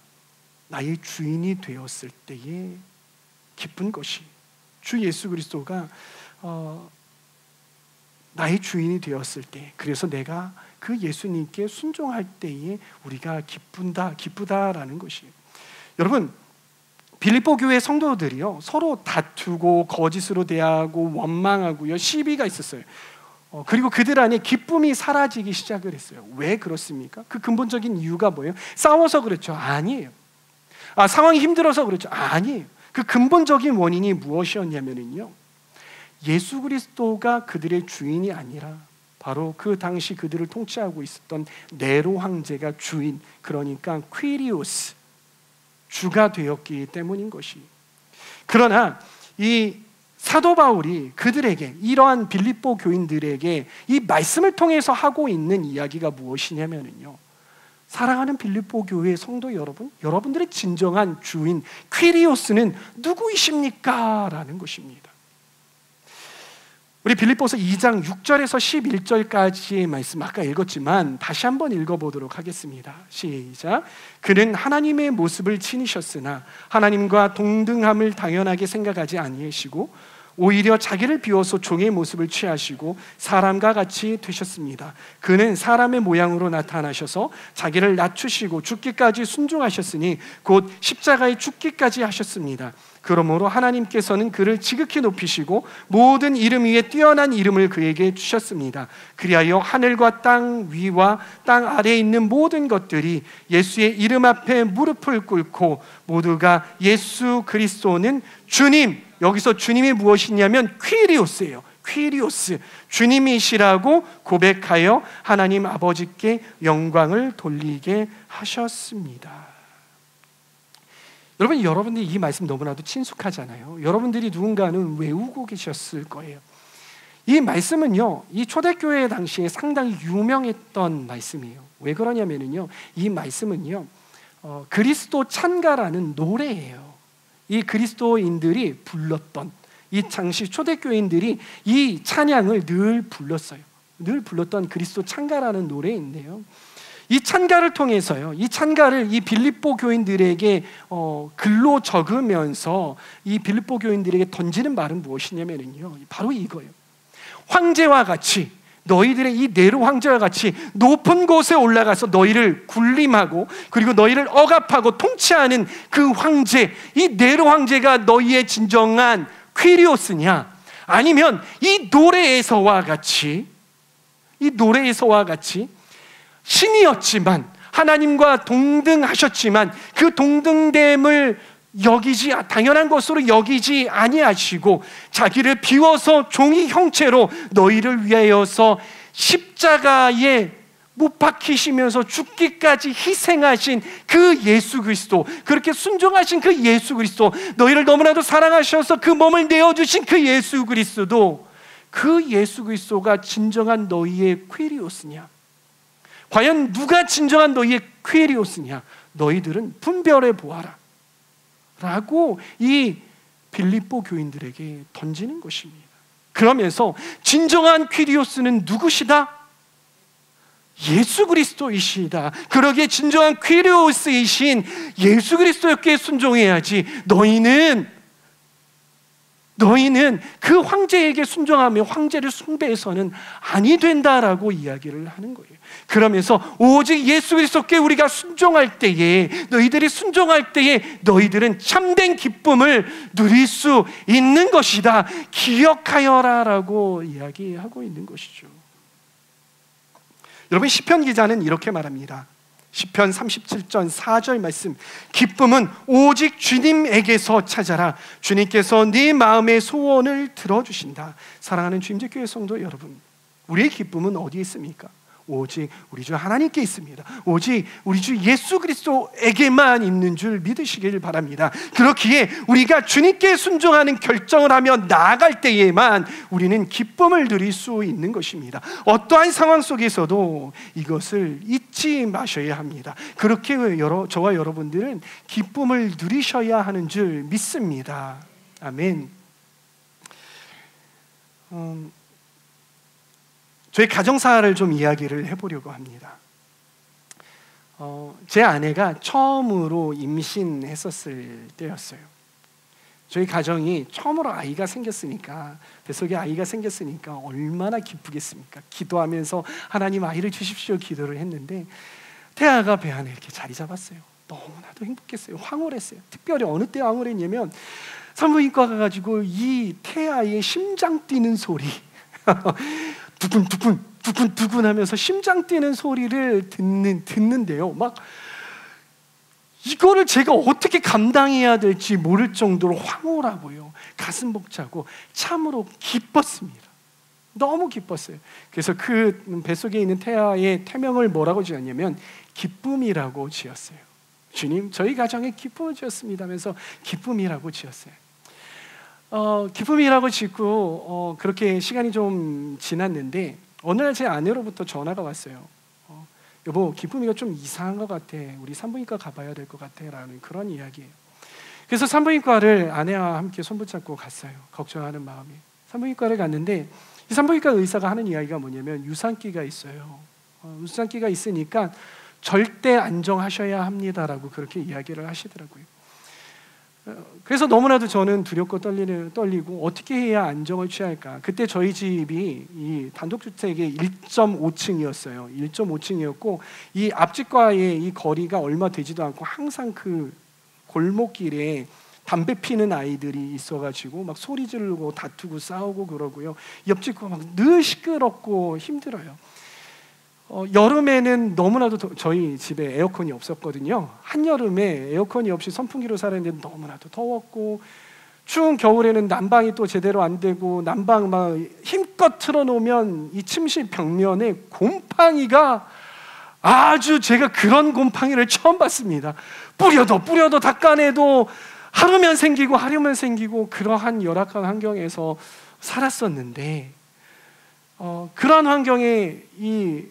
나의 주인이 되었을 때에 기쁜 것이, 주 예수 그리스도가 나의 주인이 되었을 때, 그래서 내가 그 예수님께 순종할 때에 우리가 기쁘다라는 것이에요. 여러분, 빌립보 교회 성도들이요, 서로 다투고 거짓으로 대하고 원망하고요, 시비가 있었어요. 그리고 그들 안에 기쁨이 사라지기 시작을 했어요. 왜 그렇습니까? 그 근본적인 이유가 뭐예요? 싸워서 그렇죠? 아니에요. 상황이 힘들어서 그렇죠? 아니에요. 그 근본적인 원인이 무엇이었냐면요, 예수 그리스도가 그들의 주인이 아니라 바로 그 당시 그들을 통치하고 있었던 네로 황제가 주인, 그러니까 퀴리오스, 주가 되었기 때문인 것이. 그러나 이 사도 바울이 그들에게, 이러한 빌립보 교인들에게 이 말씀을 통해서 하고 있는 이야기가 무엇이냐면요, 사랑하는 빌립보 교회 성도 여러분, 여러분들의 진정한 주인 퀴리오스는 누구이십니까? 라는 것입니다. 우리 빌립보서 2장 6절에서 11절까지의 말씀 아까 읽었지만 다시 한번 읽어보도록 하겠습니다. 시작. 그는 하나님의 모습을 지니셨으나 하나님과 동등함을 당연하게 생각하지 아니하시고 오히려 자기를 비워서 종의 모습을 취하시고 사람과 같이 되셨습니다. 그는 사람의 모양으로 나타나셔서 자기를 낮추시고 죽기까지 순종하셨으니 곧 십자가에 죽기까지 하셨습니다. 그러므로 하나님께서는 그를 지극히 높이시고 모든 이름 위에 뛰어난 이름을 그에게 주셨습니다. 그리하여 하늘과 땅 위와 땅 아래에 있는 모든 것들이 예수의 이름 앞에 무릎을 꿇고 모두가 예수 그리스도는 주님, 여기서 주님이 무엇이냐면 퀴리오스예요. 퀴리오스, 주님이시라고 고백하여 하나님 아버지께 영광을 돌리게 하셨습니다. 여러분, 여러분들이 이 말씀 너무나도 친숙하잖아요. 여러분들이 누군가는 외우고 계셨을 거예요. 이 말씀은요, 이 초대교회 당시에 상당히 유명했던 말씀이에요. 왜 그러냐면요, 이 말씀은요, 그리스도 찬가라는 노래예요. 이 그리스도인들이 불렀던, 이 당시 초대교인들이 이 찬양을 늘 불렀어요. 늘 불렀던 그리스도 찬가라는 노래인데요, 이 찬가를 통해서요, 이 찬가를 이 빌립보 교인들에게 글로 적으면서 이 빌립보 교인들에게 던지는 말은 무엇이냐면요, 바로 이거예요. 황제와 같이, 너희들의 이 네로 황제와 같이 높은 곳에 올라가서 너희를 군림하고 그리고 너희를 억압하고 통치하는 그 황제, 이 네로 황제가 너희의 진정한 퀴리오스냐, 아니면 이 노래에서와 같이, 이 노래에서와 같이 신이었지만 하나님과 동등하셨지만 그 동등됨을 당연한 것으로 여기지 아니하시고 자기를 비워서 종의 형체로 너희를 위하여서 십자가에 못 박히시면서 죽기까지 희생하신 그 예수 그리스도, 그렇게 순종하신 그 예수 그리스도, 너희를 너무나도 사랑하셔서 그 몸을 내어주신 그 예수 그리스도, 그 예수 그리스도가 진정한 너희의 퀴리오스냐? 과연 누가 진정한 너희의 퀴리오스냐? 너희들은 분별해 보아라 라고 이 빌립보 교인들에게 던지는 것입니다. 그러면서 진정한 퀴리오스는 누구시다? 예수 그리스도이시다. 그러기에 진정한 퀴리오스이신 예수 그리스도께 순종해야지 너희는 그 황제에게 순종하며 황제를 숭배해서는 아니 된다라고 이야기를 하는 거예요. 그러면서 오직 예수 그리스도께 우리가 순종할 때에, 너희들이 순종할 때에 너희들은 참된 기쁨을 누릴 수 있는 것이다, 기억하여라 라고 이야기하고 있는 것이죠. 여러분, 시편 기자는 이렇게 말합니다. 시편 37편 4절 말씀, 기쁨은 오직 주님에게서 찾아라. 주님께서 네 마음의 소원을 들어주신다. 사랑하는 주임제교회 성도 여러분, 우리의 기쁨은 어디에 있습니까? 오직 우리 주 하나님께 있습니다. 오직 우리 주 예수 그리스도에게만 있는 줄 믿으시길 바랍니다. 그렇기에 우리가 주님께 순종하는 결정을 하며 나아갈 때에만 우리는 기쁨을 누릴 수 있는 것입니다. 어떠한 상황 속에서도 이것을 잊지 마셔야 합니다. 그렇게 저와 여러분들은 기쁨을 누리셔야 하는 줄 믿습니다. 아멘. 저희 가정사를 좀 이야기를 해보려고 합니다. 제 아내가 처음으로 임신했었을 때였어요. 저희 가정이 처음으로 아이가 생겼으니까, 뱃속에 아이가 생겼으니까 얼마나 기쁘겠습니까? 기도하면서 하나님 아이를 주십시오 기도를 했는데 태아가 배 안에 이렇게 자리 잡았어요. 너무나도 행복했어요. 황홀했어요. 특별히 어느 때 황홀했냐면 산부인과 가가지고 이 태아의 심장 뛰는 소리 두근두근 하면서 심장 뛰는 소리를 듣는데요, 막 이거를 제가 어떻게 감당해야 될지 모를 정도로 황홀하고요, 가슴 벅차고 참으로 기뻤습니다. 너무 기뻤어요. 그래서 그 뱃속에 있는 태아의 태명을 뭐라고 지었냐면 기쁨이라고 지었어요. 주님, 저희 가정에 기쁨을 주었습니다 하면서 기쁨이라고 지었어요. 기쁨이라고 짓고 그렇게 시간이 좀 지났는데 어느 날 제 아내로부터 전화가 왔어요. 여보, 기쁨이가 좀 이상한 것 같아. 우리 산부인과 가봐야 될 것 같아 라는 그런 이야기예요. 그래서 산부인과를 아내와 함께 손붙잡고 갔어요. 걱정하는 마음에 산부인과를 갔는데 이 산부인과 의사가 하는 이야기가 뭐냐면 유산기가 있어요. 유산기가 있으니까 절대 안정하셔야 합니다라고 그렇게 이야기를 하시더라고요. 그래서 너무나도 저는 두렵고 떨리고 어떻게 해야 안정을 취할까. 그때 저희 집이 이 단독주택의 1.5층이었어요. 1.5층이었고 이 앞집과의 이 거리가 얼마 되지도 않고 항상 그 골목길에 담배 피는 아이들이 있어가지고 막 소리 지르고 다투고 싸우고 그러고요. 옆집과 막 늘 시끄럽고 힘들어요. 여름에는 너무나도 저희 집에 에어컨이 없었거든요. 한여름에 에어컨이 없이 선풍기로 살았는데 너무나도 더웠고, 추운 겨울에는 난방이 또 제대로 안 되고, 난방 막 힘껏 틀어놓으면 이 침실 벽면에 곰팡이가, 아주 제가 그런 곰팡이를 처음 봤습니다. 뿌려도 닦아내도 하루면 생기고 그러한 열악한 환경에서 살았었는데, 그러한 환경에 이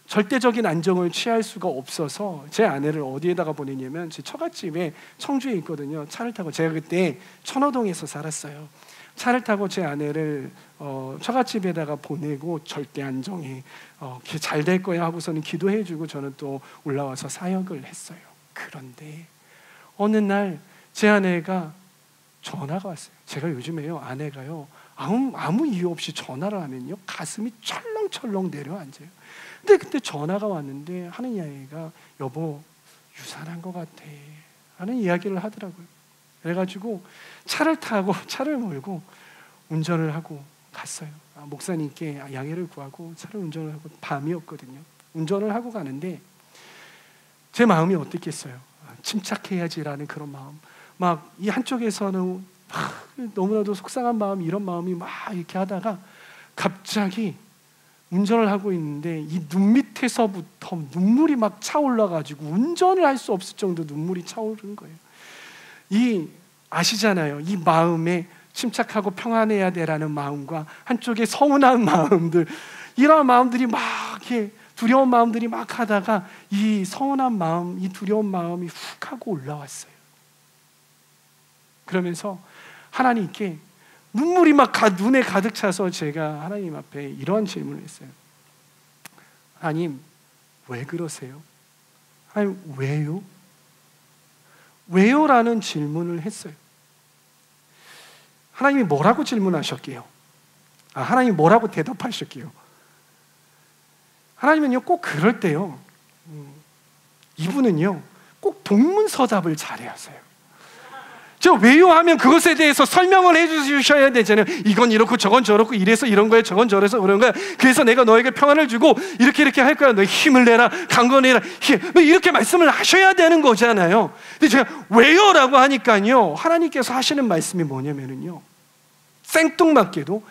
절대적인 안정을 취할 수가 없어서 제 아내를 어디에다가 보내냐면 제 처갓집에 청주에 있거든요. 차를 타고, 제가 그때 천호동에서 살았어요. 차를 타고 제 아내를 처갓집에다가 보내고 절대 안정이 잘 될 거야 하고서는 기도해주고 저는 또 올라와서 사역을 했어요. 그런데 어느 날 제 아내가 전화가 왔어요. 제가 요즘에요, 아내가요 아무 이유 없이 전화를 하면요 가슴이 철렁철렁 내려앉아요. 근데 그때 전화가 왔는데 하는 이야기가, 여보 유산한 것 같아 하는 이야기를 하더라고요. 그래가지고 차를 몰고 운전을 하고 갔어요. 목사님께 양해를 구하고 차를 운전을 하고, 밤이었거든요. 운전을 하고 가는데 제 마음이 어땠겠어요? 침착해야지라는 그런 마음. 막 이 한쪽에서는 너무나도 속상한 마음, 이런 마음이 막 이렇게 하다가 갑자기 운전을 하고 있는데 이 눈 밑에서부터 눈물이 막 차올라가지고 운전을 할 수 없을 정도 눈물이 차오르는 거예요. 아시잖아요. 이 마음에 침착하고 평안해야 되라는 마음과 한쪽에 서운한 마음들, 이런 마음들이 막 이렇게 두려운 마음들이 막 하다가 이 서운한 마음, 이 두려운 마음이 훅 하고 올라왔어요. 그러면서 하나님께 눈물이 막 눈에 가득 차서 제가 하나님 앞에 이런 질문을 했어요. 하나님, 왜 그러세요? 하나님, 왜요? 왜요? 라는 질문을 했어요. 하나님이 뭐라고 질문하셨게요? 하나님이 뭐라고 대답하셨게요? 하나님은요 꼭 그럴 때요, 이분은요 꼭 동문서답을 잘해 하세요. 저 왜요 하면 그것에 대해서 설명을 해주셔야 되잖아요. 이건 이렇고 저건 저렇고 이래서 이런 거야, 저건 저래서 그런 거야. 그래서 내가 너에게 평안을 주고 이렇게 할 거야. 너 힘을 내라, 강건해라, 이렇게 말씀을 하셔야 되는 거잖아요. 근데 제가 왜요? 라고 하니까요, 하나님께서 하시는 말씀이 뭐냐면요, 생뚱맞게도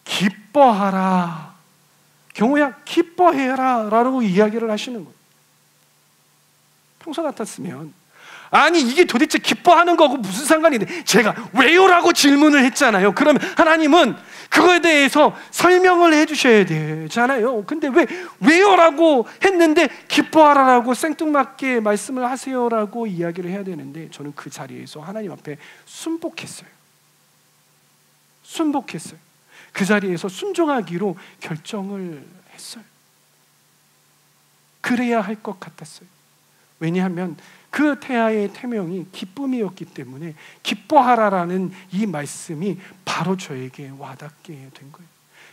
기뻐하라, 경호야 기뻐해라 라고 이야기를 하시는 거예요. 평소 같았으면 아니 이게 도대체 기뻐하는 거고 무슨 상관이 있는데, 제가 왜요라고 질문을 했잖아요. 그러면 하나님은 그거에 대해서 설명을 해주셔야 되잖아요. 근데 왜요라고 했는데 기뻐하라라고 생뚱맞게 말씀을 하세요라고 이야기를 해야 되는데, 저는 그 자리에서 하나님 앞에 순복했어요. 그 자리에서 순종하기로 결정을 했어요. 그래야 할 것 같았어요. 왜냐하면 그 태아의 태명이 기쁨이었기 때문에 기뻐하라라는 이 말씀이 바로 저에게 와닿게 된 거예요.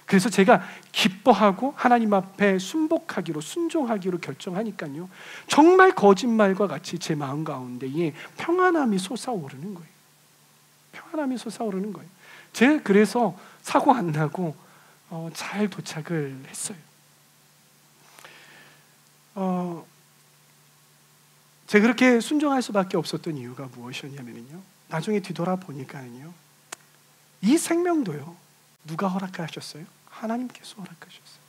그래서 제가 기뻐하고 하나님 앞에 순종하기로 결정하니까요, 정말 거짓말과 같이 제 마음 가운데에 평안함이 솟아오르는 거예요. 제가 그래서 사고 안 나고 잘 도착을 했어요. 제가 그렇게 순종할 수밖에 없었던 이유가 무엇이었냐면요, 나중에 뒤돌아보니까요, 이 생명도요 누가 허락하셨어요? 하나님께서 허락하셨어요.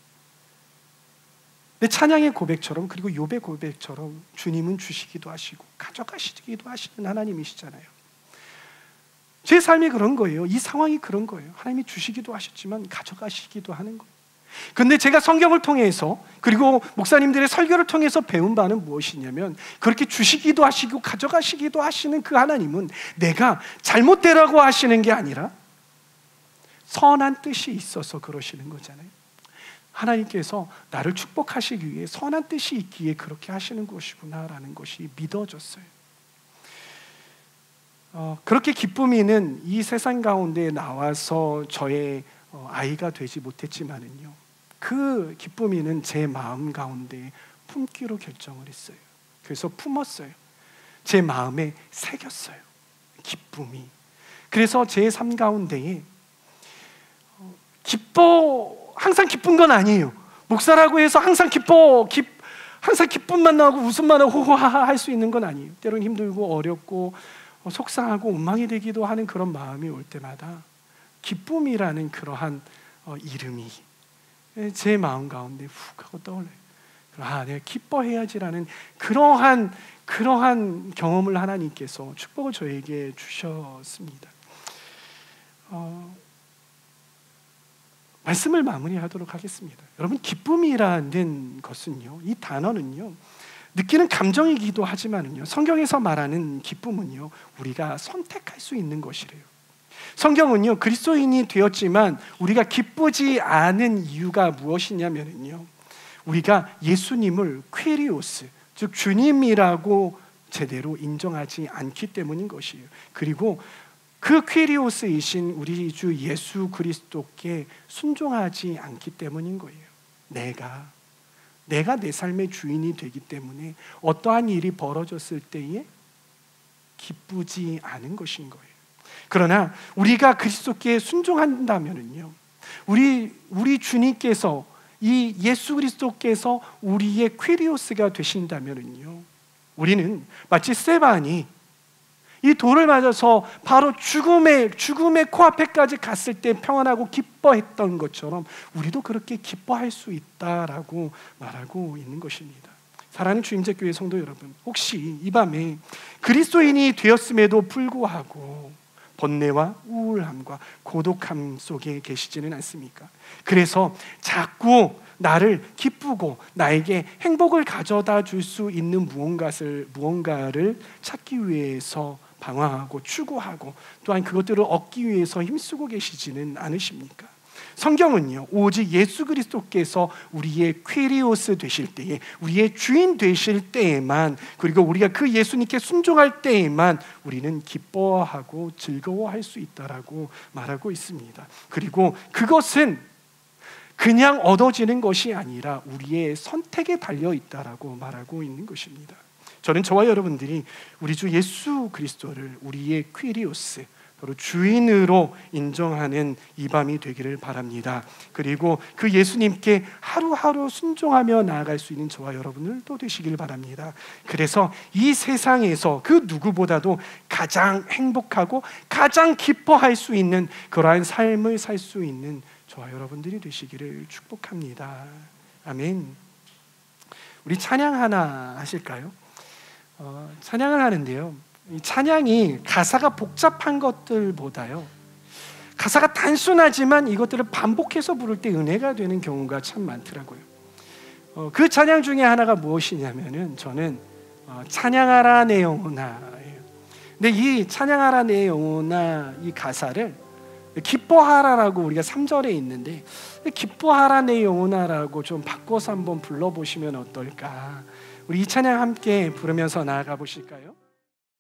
내 찬양의 고백처럼, 그리고 욥의 고백처럼 주님은 주시기도 하시고 가져가시기도 하시는 하나님이시잖아요. 제 삶이 그런 거예요. 이 상황이 그런 거예요. 하나님이 주시기도 하셨지만 가져가시기도 하는 거예요. 근데 제가 성경을 통해서, 그리고 목사님들의 설교를 통해서 배운 바는 무엇이냐면, 그렇게 주시기도 하시고 가져가시기도 하시는 그 하나님은 내가 잘못되라고 하시는 게 아니라 선한 뜻이 있어서 그러시는 거잖아요. 하나님께서 나를 축복하시기 위해 선한 뜻이 있기에 그렇게 하시는 것이구나라는 것이 믿어졌어요. 그렇게 기쁨이는 이 세상 가운데 나와서 저의 아이가 되지 못했지만은요, 그 기쁨이는 제 마음 가운데 품기로 결정을 했어요. 그래서 품었어요. 제 마음에 새겼어요, 기쁨이. 그래서 제 삶 가운데에 항상 기쁜 건 아니에요. 목사라고 해서 항상 항상 기쁨만 나고 웃음만 하고 호호하하 할 수 있는 건 아니에요. 때로는 힘들고 어렵고 속상하고 원망이 되기도 하는 그런 마음이 올 때마다 기쁨이라는 그러한 이름이 제 마음 가운데 훅 하고 떠올라요. 내가 기뻐해야지라는 그러한 경험을 하나님께서 축복을 저에게 주셨습니다. 말씀을 마무리하도록 하겠습니다. 여러분, 기쁨이라는 것은요, 이 단어는요, 느끼는 감정이기도 하지만은요, 성경에서 말하는 기쁨은요, 우리가 선택할 수 있는 것이래요. 성경은요, 그리스도인이 되었지만 우리가 기쁘지 않은 이유가 무엇이냐면요, 우리가 예수님을 퀴리오스, 즉 주님이라고 제대로 인정하지 않기 때문인 것이에요. 그리고 그 퀴리오스이신 우리 주 예수 그리스도께 순종하지 않기 때문인 거예요. 내가 내 삶의 주인이 되기 때문에 어떠한 일이 벌어졌을 때에 기쁘지 않은 것인 거예요. 그러나 우리가 그리스도께 순종한다면은요, 우리 주님께서, 이 예수 그리스도께서 우리의 퀴리오스가 되신다면은요, 우리는 마치 스데반이 이 돌을 맞아서 바로 죽음의 코앞에까지 갔을 때 평안하고 기뻐했던 것처럼 우리도 그렇게 기뻐할 수 있다라고 말하고 있는 것입니다. 사랑하는 주임제교회 성도 여러분, 혹시 이 밤에 그리스도인이 되었음에도 불구하고 번뇌와 우울함과 고독함 속에 계시지는 않습니까? 그래서 자꾸 나를 기쁘고 나에게 행복을 가져다 줄 수 있는 무언가를 찾기 위해서 방황하고 추구하고 또한 그것들을 얻기 위해서 힘쓰고 계시지는 않으십니까? 성경은요, 오직 예수 그리스도께서 우리의 퀴리오스 되실 때에, 우리의 주인 되실 때에만, 그리고 우리가 그 예수님께 순종할 때에만 우리는 기뻐하고 즐거워할 수 있다라고 말하고 있습니다. 그리고 그것은 그냥 얻어지는 것이 아니라 우리의 선택에 달려 있다라고 말하고 있는 것입니다. 저는 저와 여러분들이 우리 주 예수 그리스도를 우리의 퀴리오스, 바로 주인으로 인정하는 이 밤이 되기를 바랍니다. 그리고 그 예수님께 하루하루 순종하며 나아갈 수 있는 저와 여러분들도 되시길 바랍니다. 그래서 이 세상에서 그 누구보다도 가장 행복하고 가장 기뻐할 수 있는 그러한 삶을 살 수 있는 저와 여러분들이 되시기를 축복합니다. 아멘. 우리 찬양 하나 하실까요? 찬양을 하는데요, 이 찬양이 가사가 복잡한 것들보다요, 가사가 단순하지만 이것들을 반복해서 부를 때 은혜가 되는 경우가 참 많더라고요. 그 찬양 중에 하나가 무엇이냐면은 저는 찬양하라 내 영혼아예요. 근데 이 찬양하라 내 영혼아, 이 가사를 기뻐하라라고 우리가 3절에 있는데, 기뻐하라 내 영혼아라고 좀 바꿔서 한번 불러보시면 어떨까? 우리 이 찬양 함께 부르면서 나아가 보실까요?